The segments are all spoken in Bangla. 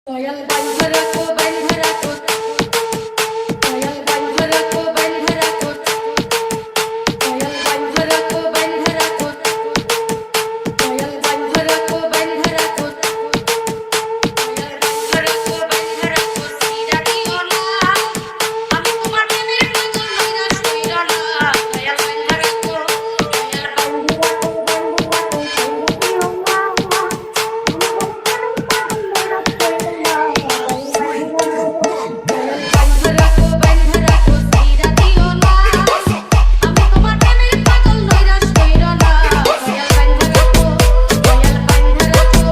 দয়াল বান্ধা রাখো বান্ধা রাখো, দয়াল বান্ধা রাখো বান্ধা রাখো, দয়াল বান্ধা রাখো বান্ধা রাখো, দয়াল বান্ধা রাখো বান্ধা রাখো, দয়াল বান্ধা রাখো বান্ধা রাখো, সিরা দিও না আমি তোমার প্রেমের পাগল নৈরাশ কইরা না, দয়াল বান্ধা রাখো, দয়াল বান্ধা রাখো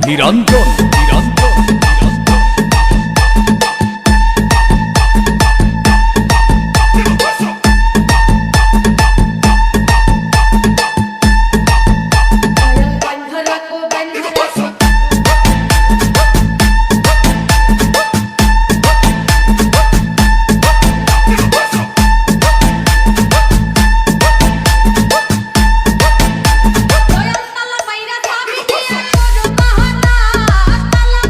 নিরঞ্জন দয়াল বান্ধা রাখো বান্ধা রাখো দয়াল তালা মাইরা চাবি দিয়া করো বাহানা, তালা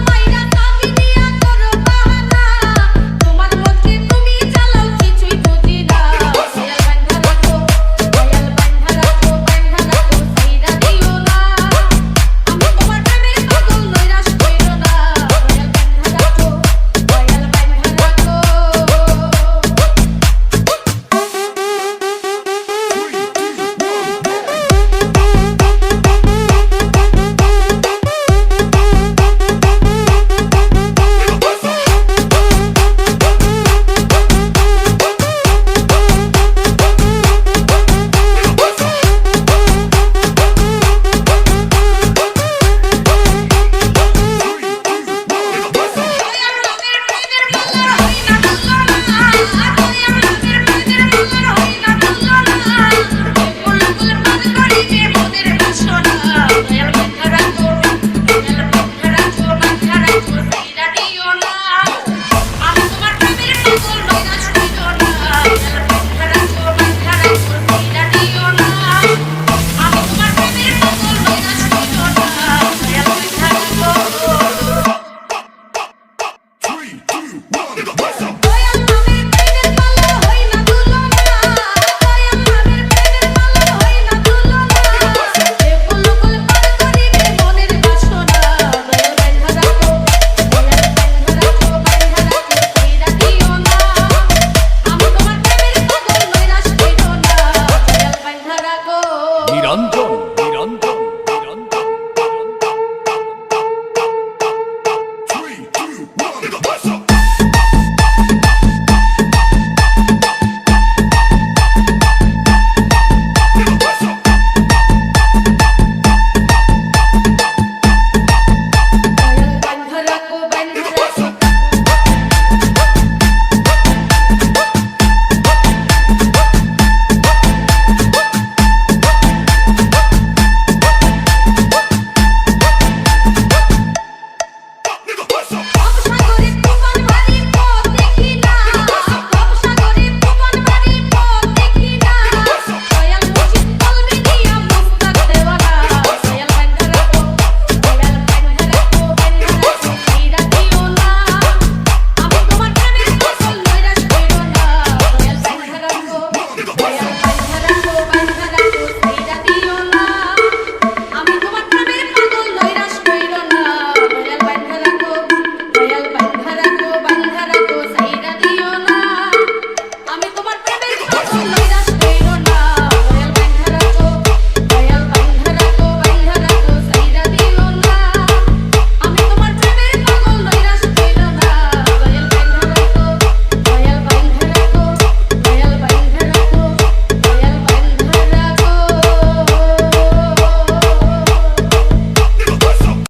Mira,